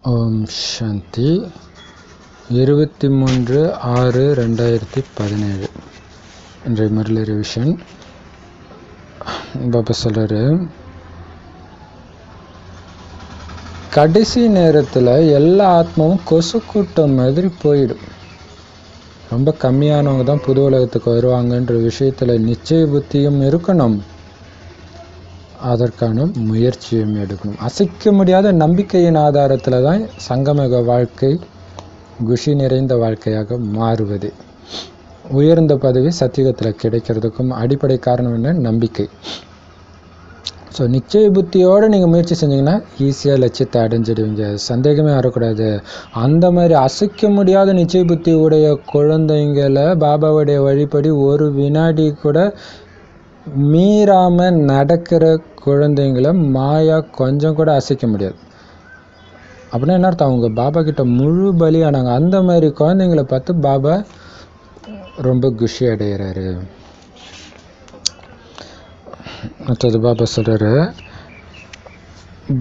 ஓம் சாந்தி. 23/6/2017 இன்றைய முரளி ரிவிஷன். பாபா சொல்கிறாரு, கடைசி நேரத்தில் எல்லா ஆத்மாவும் கொசு கூட்டம் மாதிரி போயிடும். ரொம்ப கம்மியானவங்க தான் புது உலகத்துக்கு வருவாங்கன்ற விஷயத்தில் நிச்சய புத்தியும் இருக்கணும், அதற்கான முயற்சியும் எடுக்கணும். அசைக்க முடியாத நம்பிக்கையின் ஆதாரத்தில் தான் சங்கமக வாழ்க்கை குஷி நிறைந்த வாழ்க்கையாக மாறுவது. உயர்ந்த பதவி சத்தியுகத்தில் கிடைக்கிறதுக்கும் அடிப்படை காரணம் என்ன? நம்பிக்கை. ஸோ நிச்சய புத்தியோடு நீங்கள் முயற்சி செஞ்சீங்கன்னா ஈஸியாக லட்சியத்தை அடைஞ்சிடுவீங்க, சந்தேகமே வரக்கூடாது. அந்த மாதிரி அசைக்க முடியாத நிச்சய புத்தி உடைய குழந்தைங்களை பாபாவுடைய வழிபடி ஒரு வினாடி கூட மீறாமல் நடக்கிற குழந்தைங்களை மாயா கொஞ்சம் கூட அசைக்க முடியாது. அப்படின்னா என்ன அர்த்தம்? அவங்க பாபா கிட்ட முழு பலியானாங்க. அந்த மாதிரி குழந்தைங்களை பார்த்து பாபா ரொம்ப குஷி அடைகிறாரு. மற்றது பாபா சொல்கிறாரு,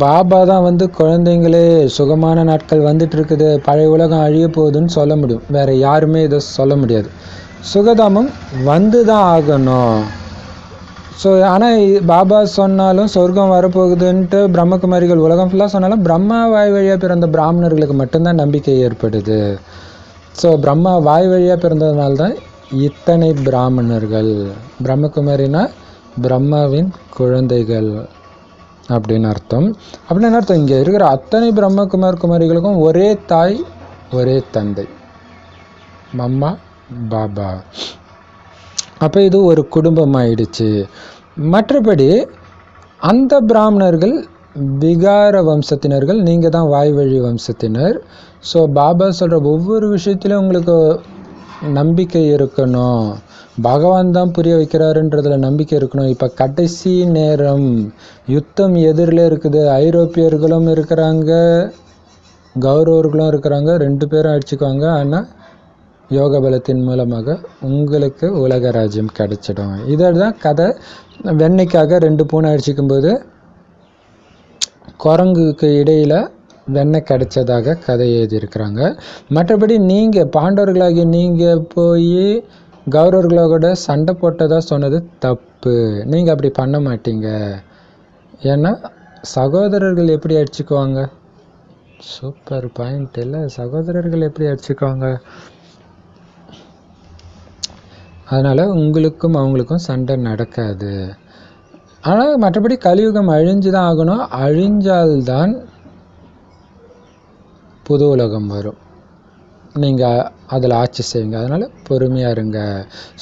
பாபா தான் குழந்தைங்களே சுகமான நாட்கள் வந்துட்டு இருக்குது, பழைய உலகம் அழிய போகுதுன்னு சொல்ல முடியும். வேற யாருமே இதை சொல்ல முடியாது. சுகதாமம் வந்து தான் ஆகணும். ஸோ ஆனால் பாபா சொன்னாலும் சொர்க்கம் வரப்போகுதுன்ட்டு பிரம்மகுமாரிகள் உலகம் ஃபுல்லாக சொன்னாலும் பிரம்மா வாய் வழியாக பிறந்த பிராமணர்களுக்கு மட்டும்தான் நம்பிக்கை ஏற்படுது. ஸோ பிரம்மா வாய் வழியாக பிறந்ததுனால தான் இத்தனை பிராமணர்கள். பிரம்மகுமாரினா பிரம்மாவின் குழந்தைகள் அப்படின்னு அர்த்தம். அப்படின்னு அர்த்தம், இங்கே இருக்கிற அத்தனை குமாரிகளுக்கும் ஒரே தாய் ஒரே தந்தை, மம்மா பாபா. அப்போ இது ஒரு குடும்பம் ஆயிடுச்சு. மற்றபடி அந்த பிராமணர்கள் விகார வம்சத்தினர்கள், நீங்கள் தான் வாய் வழி வம்சத்தினர். ஸோ பாபா சொல்கிற ஒவ்வொரு விஷயத்திலும் உங்களுக்கு நம்பிக்கை இருக்கணும், பகவான் தான் புரிய வைக்கிறாருன்றதில் நம்பிக்கை இருக்கணும். இப்போ கடைசி நேரம், யுத்தம் எதிரில் இருக்குது. ஐரோப்பியர்களும் இருக்கிறாங்க, கௌரவர்களும் இருக்கிறாங்க, 2 பேரும் அடிச்சுக்குவாங்க. ஆனால் யோக பலத்தின் மூலமாக உங்களுக்கு உலக ராஜ்யம் கிடைச்சிடும். இதுதான் கதை. வெண்ணெய்க்காக 2 பூனை அடிச்சிக்கும்போது குரங்குக்கு இடையில் வெண்ணெய் கிடைச்சதாக கதை எழுதியிருக்கிறாங்க. மற்றபடி நீங்கள் பாண்டவர்களாகி நீங்கள் போய் கௌரவர்களோட சண்டை போட்டதாக சொன்னது தப்பு. நீங்கள் அப்படி பண்ண மாட்டீங்க. ஏன்னா சகோதரர்கள் எப்படி அடிச்சுக்குவாங்க? சூப்பர் பாயிண்ட் இல்லை? சகோதரர்கள் எப்படி அடிச்சுக்குவாங்க? அதனால் உங்களுக்கும் அவங்களுக்கும் சண்டை நடக்காது. ஆனால் மற்றபடி கலியுகம் அழிஞ்சு தான் ஆகணும். அழிஞ்சால்தான் புது உலகம் வரும். நீங்கள் அதில் ஆட்சி செய்வீங்க. அதனால் பொறுமையாக இருங்க.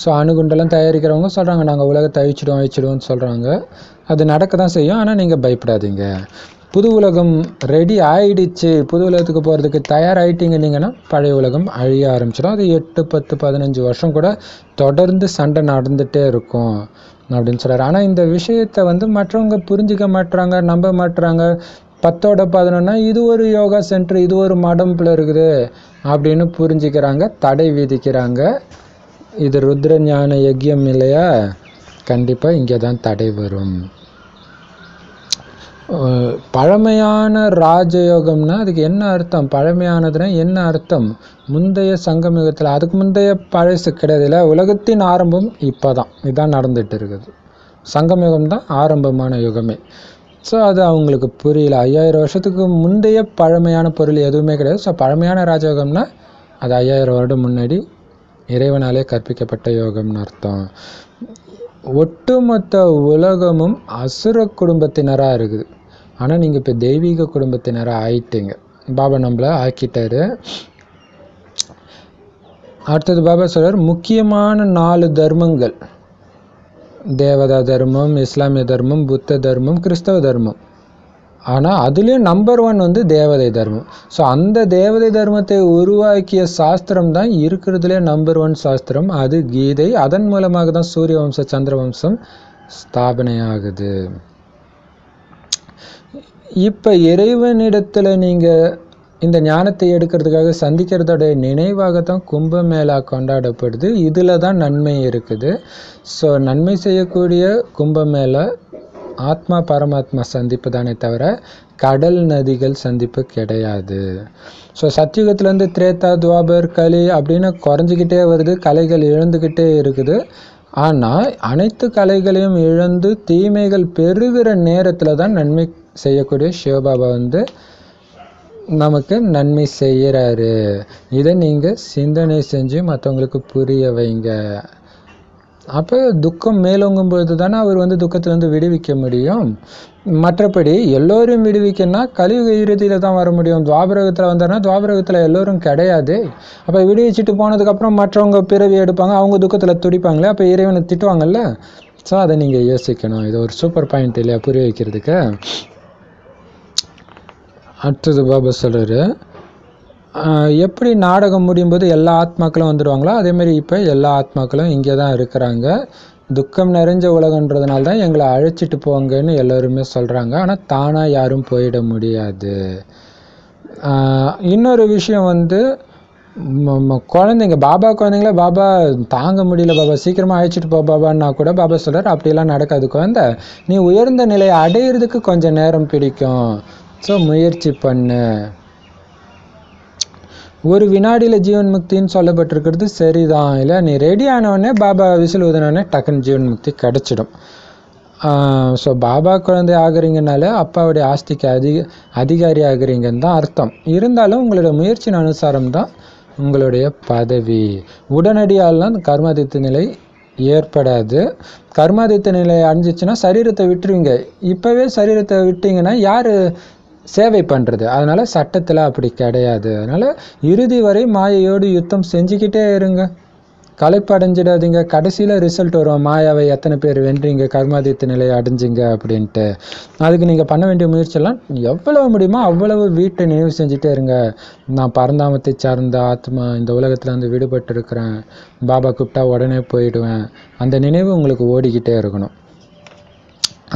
ஸோ அணுகுண்டெல்லாம் தயாரிக்கிறவங்க சொல்கிறாங்க, நாங்கள் உலகத்தை அழிச்சிடுவோம்னு சொல்கிறாங்க. அது நடக்க தான் செய்யும். ஆனால் நீங்கள் பயப்படாதீங்க. புது உலகம் ரெடி ஆகிடுச்சு, புது உலகத்துக்கு போகிறதுக்கு தயாராகிட்டீங்கன்னீங்கன்னா பழைய உலகம் அழிய ஆரம்பிச்சிடும். அது 8, 10, 15 வருஷம் கூட தொடர்ந்து சண்டை நடந்துகிட்டே இருக்கும் அப்படின்னு சொல்கிறார். ஆனால் இந்த விஷயத்தை மற்றவங்க புரிஞ்சிக்க மாட்டுறாங்க, நம்ப மாட்டுறாங்க. 10ஓட 11 இது ஒரு யோகா சென்டர், இது ஒரு மடம்பில் இருக்குது அப்படின்னு புரிஞ்சிக்கிறாங்க, தடை விதிக்கிறாங்க. இது ருத்ர ஞான யஜ்யம் இல்லையா? கண்டிப்பாக இங்கே தான் தடை வரும். பழமையான ராஜயோகம்னா அதுக்கு என்ன அர்த்தம்? பழமையானதுன்னா என்ன அர்த்தம்? முந்தைய சங்கமயுகத்தில், அதுக்கு முந்தைய பழசு கிடையாது இல்லை. உலகத்தின் ஆரம்பம் இப்போ தான், இதுதான் நடந்துகிட்டு இருக்குது. சங்கமயுகம் தான் ஆரம்பமான யுகமே. ஸோ அது அவங்களுக்கு புரியல. 5000 வருஷத்துக்கு முந்தைய பழமையான பொருள் எதுவுமே கிடையாது. ஸோ பழமையான ராஜயோகம்னா அது 5000 வருடம் முன்னாடி இறைவனாலே கற்பிக்கப்பட்ட யோகம்னு அர்த்தம். ஒட்டுமொத்த உலகமும் அசுர குடும்பத்தினராக இருக்குது. ஆனால் நீங்கள் இப்போ தெய்வீக குடும்பத்தினராக ஆயிட்டீங்க. பாபா நம்மளை ஆக்கிட்டாரு. அடுத்தது பாபா சொல்றார், முக்கியமான 4 தர்மங்கள்: தேவதா தர்மம், இஸ்லாமிய தர்மம், புத்த தர்மம், கிறிஸ்தவ தர்மம். ஆனால் அதுலேயும் நம்பர் 1 தேவதை தர்மம். ஸோ அந்த தேவதை தர்மத்தை உருவாக்கிய சாஸ்திரம் தான் இருக்கிறதுலே நம்பர் 1 சாஸ்திரம். அது கீதை. அதன் மூலமாக தான் சூரிய வம்சம், சந்திர வம்சம் ஸ்தாபனை ஆகுது. இப்போ இறைவனிடத்தில் நீங்கள் இந்த ஞானத்தை எடுக்கிறதுக்காக சந்திக்கிறதோட நினைவாகத்தான் கும்பமேளா கொண்டாடப்படுது. இதில் தான் நன்மை இருக்குது. ஸோ நன்மை செய்யக்கூடிய கும்பமேளா ஆத்மா பரமாத்மா சந்திப்பு தானே தவிர கடல் நதிகள் சந்திப்பு கிடையாது. ஸோ சத்தியுகத்துலேருந்து திரேதா, துவாபர், கலி அப்படின்னு குறைஞ்சிக்கிட்டே வருது, கலைகள் இழந்துக்கிட்டே இருக்குது. ஆனால் அனைத்து கலைகளையும் இழந்து தீமைகள் பெருகிற நேரத்தில் தான் நன்மை செய்யக்கூடிய சிவபாபா நமக்கு நன்மை செய்கிறாரு. இதை நீங்கள் சிந்தனை செஞ்சு மற்றவங்களுக்கு புரிய வைங்க. அப்போ துக்கம் மேலோங்கும் பொழுது தானே அவர் துக்கத்திலேருந்து விடுவிக்க முடியும். மற்றபடி எல்லோரும் விடுவிக்கன்னா கலியுக இறுதியில் தான் வர முடியும். துவாபரகத்தில் வந்தாருன்னா துவாபரகத்தில் எல்லோரும் கிடையாது. அப்போ விடுவிச்சுட்டு போனதுக்கப்புறம் மற்றவங்க பிறவி எடுப்பாங்க, அவங்க துக்கத்தில் துடிப்பாங்களே, அப்போ இறைவனை திட்டுவாங்கல்ல. ஸோ அதை நீங்கள் யோசிக்கணும். இது ஒரு சூப்பர் பாயிண்ட் இல்லையா புரிய வைக்கிறதுக்கு. அடுத்தது பாபா சொல்கிறாரு, எப்படி நாடகம் முடியும் போது எல்லா ஆத்மாக்களும் வந்துடுவாங்களோ அதேமாரி இப்போ எல்லா ஆத்மாக்களும் இங்கே தான் இருக்கிறாங்க. துக்கம் நிறைஞ்ச உலகன்றதுனால தான் எங்களை அழைச்சிட்டு போங்கன்னு எல்லோருமே சொல்கிறாங்க. ஆனால் தானாக யாரும் போயிட முடியாது. இன்னொரு விஷயம் குழந்தைங்க, பாபா குழந்தைங்கள பாபா தாங்க முடியல பாபா சீக்கிரமாக அழைச்சிட்டு போ பாபான்னா கூட பாபா சொல்கிறார் அப்படியெல்லாம் நடக்காது குழந்தை, நீ உயர்ந்த நிலையை அடையிறதுக்கு கொஞ்சம் நேரம் பிடிக்கும். ஸோ முயற்சி பண்ணு. ஒரு வினாடியில் ஜீவன் முக்தின்னு சொல்லப்பட்டிருக்கிறது சரிதான் இல்லை. நீ ரெடி ஆனவுடனே பாபா விசில் ஊதினோடனே டக்குன்னு ஜீவன் முக்தி கிடச்சிடும். ஸோ பாபா குழந்தை ஆகுறீங்கனால அப்பாவுடைய ஆஸ்திக்கு அதிகாரி ஆகுறீங்கன்னு தான் அர்த்தம். இருந்தாலும் உங்களோட முயற்சியின் அனுசாரம் தான் உங்களுடைய பதவி. உடனடியாலாம் கர்மாதித்த நிலை ஏற்படாது. கர்மாதித்த நிலை அடைஞ்சிச்சுன்னா சரீரத்தை விட்டுருவீங்க. இப்போவே சரீரத்தை விட்டீங்கன்னா யார் சேவை பண்ணுறது? அதனால் சட்டத்தில் அப்படி கிடையாது. அதனால் இறுதி வரை மாயையோடு யுத்தம் செஞ்சுக்கிட்டே இருங்க, களைப்படைஞ்சிடாதீங்க. கடைசியில் ரிசல்ட் வரும், மாயாவை எத்தனை பேர் வென்றீங்க, கர்மாதித்த நிலையை அடைஞ்சிங்க அப்படின்ட்டு. அதுக்கு நீங்கள் பண்ண வேண்டிய முயற்சியெல்லாம் எவ்வளவு முடியுமோ அவ்வளவு வீட்டை நினைவு செஞ்சுட்டே இருங்க. நான் பரந்தாமத்தை சார்ந்த ஆத்மா, இந்த உலகத்தில் விடுபட்டு இருக்கிறேன், பாபா கூப்பிட்டா உடனே போயிடுவேன். அந்த நினைவு உங்களுக்கு ஓடிக்கிட்டே இருக்கணும்.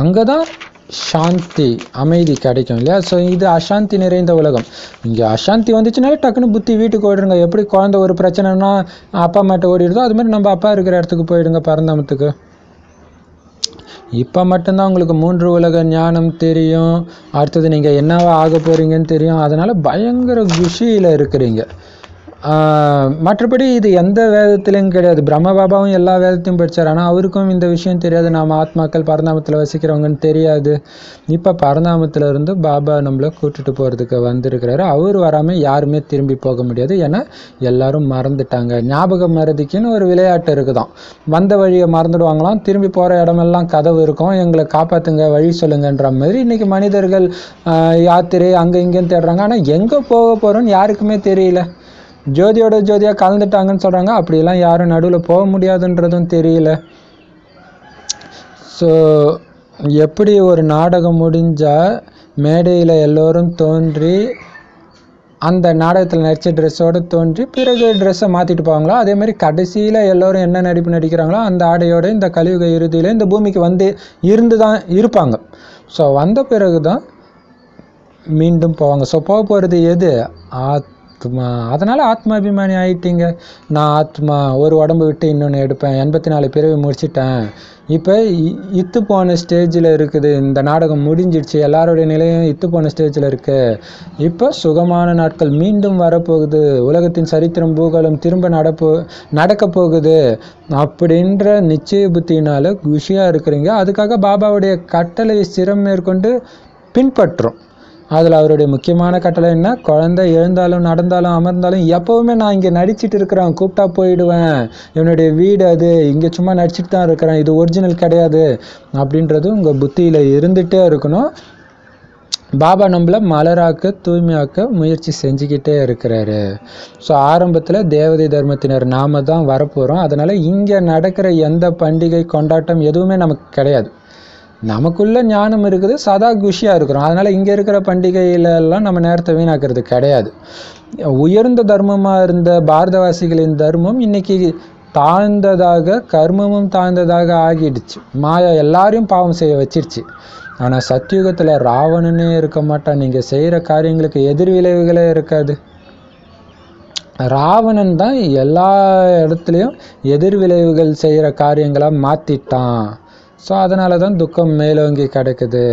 அங்கே தான் சாந்தி, அமைதி கிடைக்கும் இல்லையா. ஸோ இது அசாந்தி நிறைந்த உலகம். இங்கே அசாந்தி வந்துச்சுனாலே டக்குன்னு புத்தி வீட்டுக்கு ஓடிடுங்க. எப்படி குழந்தை ஒரு பிரச்சனைனா அப்பா அம்மாட்ட ஓடிடுதோ அது மாதிரி நம்ம அப்பா இருக்கிற இடத்துக்கு போயிடுங்க, பரந்தாமத்துக்கு. இப்போ மட்டும்தான் உங்களுக்கு 3 உலக ஞானம் தெரியும். அடுத்தது நீங்கள் என்னவா ஆக போகிறீங்கன்னு தெரியும். அதனால் பயங்கர குஷியில் இருக்கிறீங்க. மற்றபடி இது எந்த வேதத்துலையும் கிடையாது. பிரம்ம பாபாவும் எல்லா வேதத்தையும் படித்தார், ஆனால் அவருக்கும் இந்த விஷயம் தெரியாது. நாம் ஆத்மாக்கள் பரந்தாமத்தில் வசிக்கிறவங்கன்னு தெரியாது. இப்போ பரந்தாமத்தில் இருந்து பாபா நம்மளை கூட்டிட்டு போகிறதுக்கு வந்திருக்கிறாரு. அவர் வராமல் யாருமே திரும்பி போக முடியாது. ஏன்னா எல்லாரும் மறந்துட்டாங்க. ஞாபக மறதிக்குன்னு ஒரு விளையாட்டு இருக்குதான். வந்த வழியை மறந்துடுவாங்களாம், திரும்பி போகிற இடமெல்லாம் கதவு இருக்கும், எங்களை காப்பாற்றுங்க வழி சொல்லுங்கன்ற மாதிரி. இன்றைக்கி மனிதர்கள் யாத்திரை அங்கே இங்கேன்னு தேடுறாங்க, ஆனால் எங்கே போக போகிறோன்னு யாருக்குமே தெரியல. ஜோதியோட ஜோதியாக கலந்துட்டாங்கன்னு சொல்கிறாங்க, அப்படியெல்லாம் யாரும் நடுவில் போக முடியாதுன்றதும் தெரியல. ஸோ எப்படி ஒரு நாடகம் முடிஞ்சால் மேடையில் எல்லோரும் தோன்றி அந்த நாடகத்தில் நடித்த ட்ரெஸ்ஸோடு தோன்றி பிறகு ட்ரெஸ்ஸை மாற்றிட்டு போவாங்களோ, அதேமாதிரி கடைசியில் எல்லோரும் என்ன நடிப்பு நடிக்கிறாங்களோ அந்த ஆடையோடு இந்த கலியுக இறுதியில் இந்த பூமிக்கு இருந்து தான் இருப்பாங்க. ஸோ வந்த பிறகு தான் மீண்டும் போவாங்க. ஸோ போக போகிறது எது? ஆத்மா. அதனால் ஆத்மாபிமானி ஆகிட்டீங்க. நான் ஆத்மா, ஒரு உடம்பு விட்டு இன்னொன்று எடுப்பேன், 84 பிறவி முடிச்சிட்டேன், இப்போ இத்து போன ஸ்டேஜில் இருக்குது, இந்த நாடகம் முடிஞ்சிடுச்சு, எல்லாருடைய நிலையும் இத்து போன ஸ்டேஜில் இருக்குது, இப்போ சுகமான நாட்கள் மீண்டும் வரப்போகுது, உலகத்தின் சரித்திரம் பூகோளம் திரும்ப நடக்க போகுது அப்படின்ற நிச்சய புத்தியினால் குஷியாக இருக்கிறீங்க. அதுக்காக பாபாவுடைய கட்டளை சிரம் மேற்கொண்டு பின்பற்றும். அதில் அவருடைய முக்கியமான கட்டளை என்ன? குழந்தை எழுந்தாலும் நடந்தாலும் அமர்ந்தாலும் எப்போவுமே நான் இங்கே நடிச்சிட்டு இருக்கிறேன், கூப்பிட்டா போயிடுவேன், என்னுடைய வீடு அது, இங்கே சும்மா நடிச்சிட்டு தான் இருக்கிறேன், இது ஒரிஜினல் கிடையாது அப்படின்றது உங்கள் புத்தியில் இருந்துகிட்டே இருக்கணும். பாபா நம்மளை மலராக்க தூய்மையாக்க முயற்சி செஞ்சுக்கிட்டே இருக்கிறாரு. ஸோ ஆரம்பத்தில் தேவதை தர்மத்தினர் நாம தான் வரப்போகிறோம். அதனால் இங்கே நடக்கிற எந்த பண்டிகை கொண்டாட்டம் எதுவுமே நமக்கு கிடையாது. நமக்குள்ள ஞானம் இருக்குது, சதா குஷியாக இருக்கிறோம். அதனால் இங்கே இருக்கிற பண்டிகையிலெல்லாம் நம்ம நேரத்தை வீணாக்கிறது கிடையாது. உயர்ந்த தர்மமாக இருந்த பாரதவாசிகளின் தர்மம் இன்னைக்கு தாழ்ந்ததாக, கர்மமும் தாழ்ந்ததாக ஆகிடுச்சு. மாயா எல்லாரையும் பாவம் செய்ய வச்சிருச்சு. ஆனால் சத்தியுகத்தில் ராவணனே இருக்க மாட்டான். நீங்கள் செய்கிற காரியங்களுக்கு எதிர் விளைவுகளே இருக்காது. ராவணன் தான் எல்லா இடத்துலையும் எதிர் விளைவுகள் செய்கிற காரியங்களாக மாற்றிட்டான். ஸோ அதனால தான் துக்கம் மேலோங்கி கிடக்குது.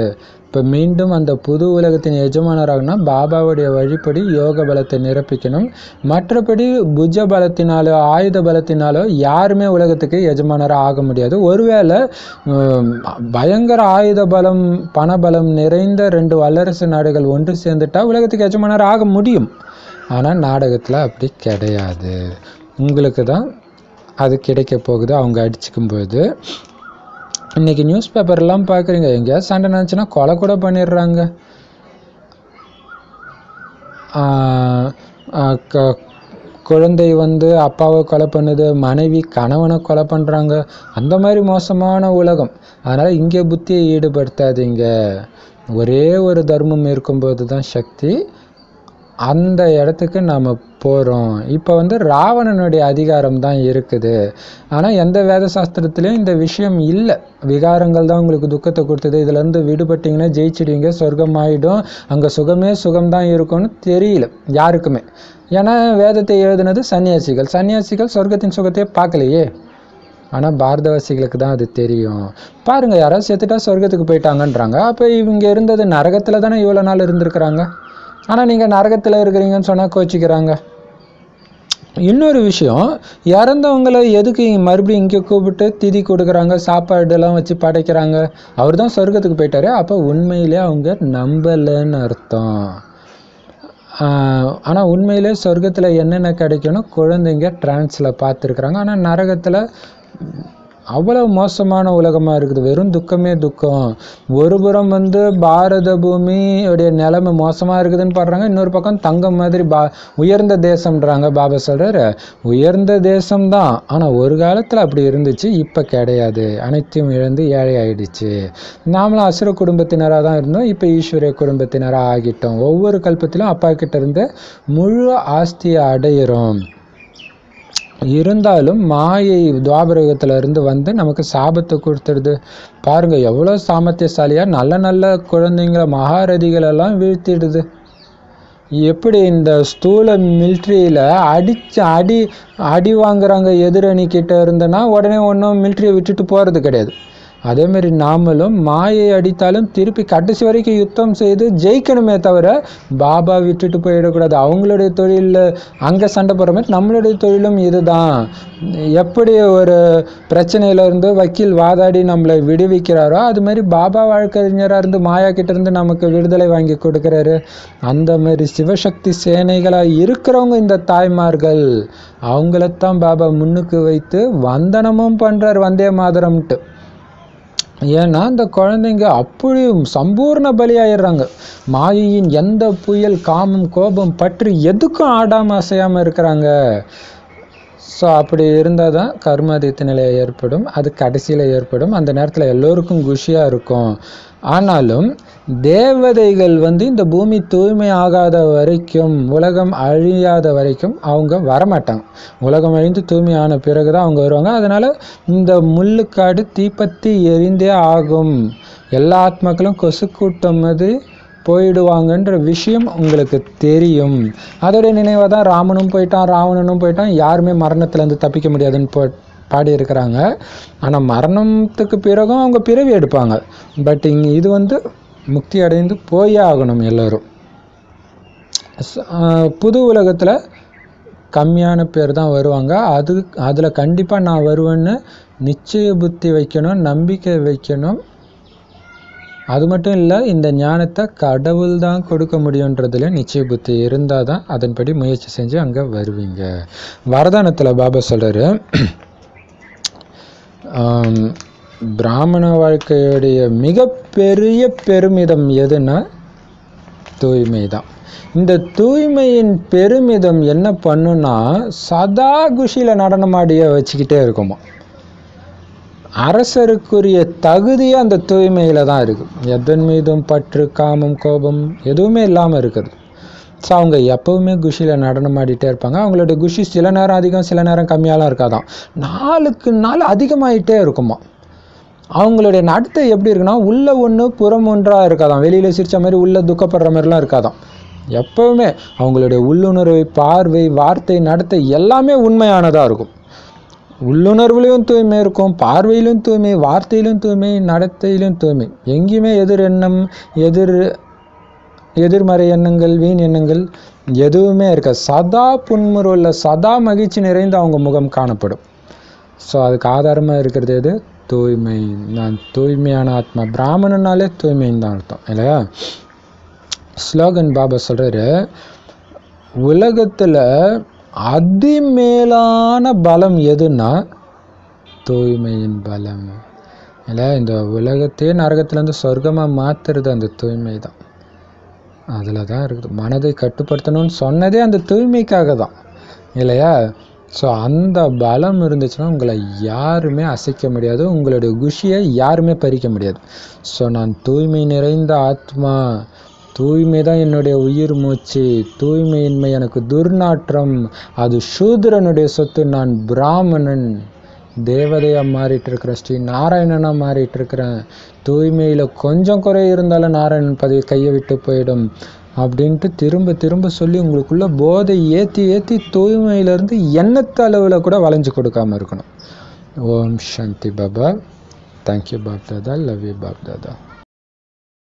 இப்போ மீண்டும் அந்த புது உலகத்தின் எஜமானராகனா பாபாவுடைய வழிப்படி யோக பலத்தை நிரப்பிக்கணும். மற்றபடி புஜ பலத்தினாலோ ஆயுத பலத்தினாலோ யாருமே உலகத்துக்கு எஜமானராக ஆக முடியாது. ஒருவேளை பயங்கர ஆயுத பலம் பணபலம் நிறைந்த 2 வல்லரசு நாடுகள் ஒன்று சேர்ந்துட்டா உலகத்துக்கு எஜமானர் ஆக முடியும். ஆனால் நாடகத்தில் அப்படி கிடையாது. உங்களுக்கு தான் அது கிடைக்க போகுது அவங்க அடிச்சுக்கும்போது. இன்றைக்கி நியூஸ் பேப்பர்லாம் பார்க்குறீங்க, எங்கேயாவது சண்டை நினச்சுன்னா கொலை கூட பண்ணிடுறாங்க. குழந்தை அப்பாவை கொலை பண்ணுது, மனைவி கணவனை கொலை பண்ணுறாங்க. அந்த மாதிரி மோசமான உலகம். அதனால் இங்கே புத்தியை ஈடுபடுத்தாதீங்க. ஒரே ஒரு தர்மம் இருக்கும்போது தான் சக்தி. அந்த இடத்துக்கு நாம் போகிறோம். இப்போ ராவணனுடைய அதிகாரம் தான் இருக்குது. ஆனால் எந்த வேத சாஸ்திரத்துலேயும் இந்த விஷயம் இல்லை. விகாரங்கள் தான் உங்களுக்கு துக்கத்தை கொடுத்தது, இதுலேருந்து விடுபட்டிங்கன்னா ஜெயிச்சிடுவீங்க, சொர்க்கம் ஆகிடும், அங்கே சுகமே சுகம்தான் இருக்கும்னு தெரியல யாருக்குமே. ஏன்னா வேதத்தை எழுதுனது சன்னியாசிகள். சன்னியாசிகள் சொர்க்கத்தின் சுகத்தையே பார்க்கலையே. ஆனால் பாரதவாசிகளுக்கு தான் அது தெரியும். பாருங்கள், யாராவது செத்துட்டா சொர்க்கத்துக்கு போயிட்டாங்கன்றாங்க. அப்போ இவங்க இருந்தது நரகத்தில் தானே இவ்வளோ நாள் இருந்திருக்கிறாங்க. ஆனால் நீங்கள் நரகத்தில் இருக்கிறீங்கன்னு சொன்னால் கோச்சிக்கிறாங்க. இன்னொரு விஷயம், இறந்தவங்களை எதுக்கு மறுபடியும் இங்கே கூப்பிட்டு திதி கொடுக்குறாங்க, சாப்பாடுலாம் வச்சு படைக்கிறாங்க? அவர் தான் சொர்க்கத்துக்கு போயிட்டாரு. அப்போ உண்மையிலே அவங்க நம்பலைன்னு அர்த்தம். ஆனால் உண்மையிலே சொர்க்கத்தில் என்னென்ன கிடைக்கணும் குழந்தைங்க டிரான்ஸில் பார்த்துருக்குறாங்க. ஆனால் நரகத்தில் அவ்வளோ மோசமான உலகமாக இருக்குது. வெறும் துக்கமே துக்கம். ஒரு புறம் பாரத பூமியோடைய நிலைமை மோசமாக இருக்குதுன்னு பாடுறாங்க, இன்னொரு பக்கம் தங்கம் மாதிரி உயர்ந்த தேசம்ன்றாங்க. பாபா சொல்கிறார், உயர்ந்த தேசம்தான், ஆனால் ஒரு காலத்தில் அப்படி இருந்துச்சு, இப்போ கிடையாது. அனைத்தையும் இழந்து ஏழை ஆகிடுச்சு. நாமளும் அசுர குடும்பத்தினராக தான் இருந்தோம், இப்போ ஈஸ்வரிய குடும்பத்தினராக ஆகிட்டோம். ஒவ்வொரு கல்பத்திலும் அப்பா கிட்ட இருந்து முழு ஆஸ்தியை அடையிறோம். இருந்தாலும் மாயை துவாபரகத்தில் இருந்து நமக்கு சாபத்தை கொடுத்துடுது. பாருங்கள், எவ்வளோ சாமர்த்தியசாலியாக நல்ல நல்ல குழந்தைங்களை மகாரதிகளெல்லாம் வீழ்த்திடுது. எப்படி இந்த ஸ்தூல மிலிட்ரியில் அடி வாங்குறாங்க எதிரணிக்கிட்ட இருந்தனா உடனே ஒன்றும் மிலிட்ரியை விட்டுட்டு போகிறது கிடையாது. அதேமாரி நாமளும் மாயை அடித்தாலும் திருப்பி கடைசி வரைக்கும் யுத்தம் செய்து ஜெயிக்கணுமே தவிர பாபா விட்டுட்டு போயிடக்கூடாது. அவங்களுடைய தொழிலில் அங்கே சண்டை போடுற மாதிரி நம்மளுடைய தொழிலும் இதுதான். எப்படி ஒரு பிரச்சனையிலேருந்து வக்கீல் வாதாடி நம்மளை விடுவிக்கிறாரோ அது மாதிரி பாபா வழக்கறிஞராக இருந்து மாயா கிட்டேருந்து நமக்கு விடுதலை வாங்கி கொடுக்குறாரு. அந்த மாதிரி சிவசக்தி சேனைகளாக இருக்கிறவங்க இந்த தாய்மார்கள், அவங்களத்தான் பாபா முன்னுக்கு வைத்து வந்தனமும் பண்ணுறார், வந்தே மாதரம்ட்டு. ஏன்னா அந்த குழந்தைங்க அப்படி சம்பூர்ண பலியாயிடுறாங்க. மாயையின் எந்த புயல் காமம் கோபம் பற்றி எதுக்கும் ஆடாமல் அசையாமல் இருக்கிறாங்க. ஸோ அப்படி இருந்தால் தான் கர்மாதித்த நிலை ஏற்படும். அது கடைசியில் ஏற்படும். அந்த நேரத்தில் எல்லோருக்கும் குஷியாக இருக்கும். ஆனாலும் தேவதைகள் இந்த பூமி தூய்மை ஆகாத வரைக்கும், உலகம் அழியாத வரைக்கும் அவங்க வரமாட்டாங்க. உலகம் அழிந்து தூய்மையான பிறகு தான் அவங்க வருவாங்க. அதனால் இந்த முள்ளுக்காடு தீப்பத்தி எரிந்தே ஆகும். எல்லா ஆத்மாக்களும் கொசு கூட்டம் மாதிரி போயிடுவாங்கன்ற விஷயம் உங்களுக்கு தெரியும். அதோடைய நினைவாக தான் ராமனும் போயிட்டான், ராவணனும் போயிட்டான். யாருமே மரணத்துலேருந்து தப்பிக்க முடியாதுன்னு பாடியிருக்கிறாங்க. ஆனால் மரணத்துக்கு பிறகும் அவங்க பிறவி எடுப்பாங்க. பட் இது முக்தி அடைந்து போயே ஆகணும் எல்லோரும். புது உலகத்தில் கம்மியான பேர் தான் வருவாங்க. அதில் கண்டிப்பாக நான் வருவேன்னு நிச்சய புத்தி வைக்கணும், நம்பிக்கை வைக்கணும். அது மட்டும் இல்லை, இந்த ஞானத்தை கடவுள் தான் கொடுக்க முடியுன்றதுல நிச்சய புத்தி இருந்தால் தான் அதன்படி முயற்சி செஞ்சு அங்கே வருவீங்க. வரதானத்தில் பாபா சொல்கிறாரு, பிராமண வாழ்க்கையுடைய மிகப்பெரிய பெருமிதம் எதுன்னா தூய்மை தான். இந்த தூய்மையின் பெருமிதம் என்ன பண்ணுன்னா சதா குஷியில் நடனமாடிய வச்சுக்கிட்டே இருக்குமா. அரசருக்குரிய தகுதியே அந்த தூய்மையில் தான் இருக்குது. எதன் மீதும் பற்று காமம் கோபம் எதுவுமே இல்லாமல் இருக்குது. ஸோ அவங்க எப்போவுமே குஷியில் நடனமாடிட்டே இருப்பாங்க. அவங்களுடைய குஷி சில நேரம் அதிகம், சில நேரம் கம்மியாலாம் இருக்காதான், நாளுக்கு நாள் அதிகமாகிட்டே இருக்குமா. அவங்களுடைய நடத்தை எப்படி இருக்குன்னா உள்ள ஒன்று புறம் ஒன்றாக இருக்காதான். வெளியில் சிரித்த மாதிரி உள்ள துக்கப்படுற மாதிரிலாம் இருக்காதான். எப்போவுமே அவங்களுடைய உள்ளுணர்வை, பார்வை, வார்த்தை, நடத்தை எல்லாமே உண்மையானதாக இருக்கும். உள்ளுணர்வுலையும் தூய்மை இருக்கும், பார்வையிலும் தூய்மை, வார்த்தையிலும் தூய்மை, நடத்தையிலும் தூய்மை. எங்கேயுமே எதிர் எண்ணம், எதிர்மறை எண்ணங்கள், வீண் எண்ணங்கள் எதுவுமே இருக்காது. சதா புன்முறுவல்ல, சதா மகிழ்ச்சி நிறைந்து அவங்க முகம் காணப்படும். ஸோ அதுக்கு ஆதாரமாக இருக்கிறது எது? தூய்மை. நான் தூய்மையான ஆத்மா. பிராமணனாலே தூய்மைன்னு தான் அர்த்தம் இல்லையா? ஸ்லோகன் பாபா சொல்கிறாரு, உலகத்தில் அதிமேலான பலம் எதுன்னா தூய்மையின் பலம் இல்லை. இந்த உலகத்தையே நரகத்துலேருந்து சொர்க்கமாக மாற்றுறது அந்த தூய்மை தான். அதில் தான் இருக்குது. மனதை கட்டுப்படுத்தணும்னு சொன்னதே அந்த தூய்மைக்காக தான் இல்லையா? ஸோ அந்த பலம் இருந்துச்சுன்னா உங்களை யாருமே அசைக்க முடியாது, உங்களுடைய குஷியை யாருமே பறிக்க முடியாது. ஸோ நான் தூய்மை நிறைந்த ஆத்மா, தூய்மை தான் என்னுடைய உயிர் மூச்சு, தூய்மையின்மை எனக்கு துர்நாற்றம், அது சூத்ரனுடைய சொத்து, நான் பிராமணன், தேவதையாக மாறிட்டு இருக்கிறேன், ஸ்ரீ நாராயணனாக மாறிட்டு இருக்கிறேன், தூய்மையில் கொஞ்சம் குறை இருந்தாலும் நாராயணன் பதவி கையை விட்டு போயிடும் அப்படின்ட்டு திரும்ப திரும்ப சொல்லி உங்களுக்குள்ள போதை ஏற்றி ஏற்றி தூய்மையிலேருந்து எண்ணத்து அளவில் கூட வளைஞ்சு கொடுக்காமல் இருக்கணும். Om Shanti Baba. Thank you Bap Dada. Love you Bap Dada.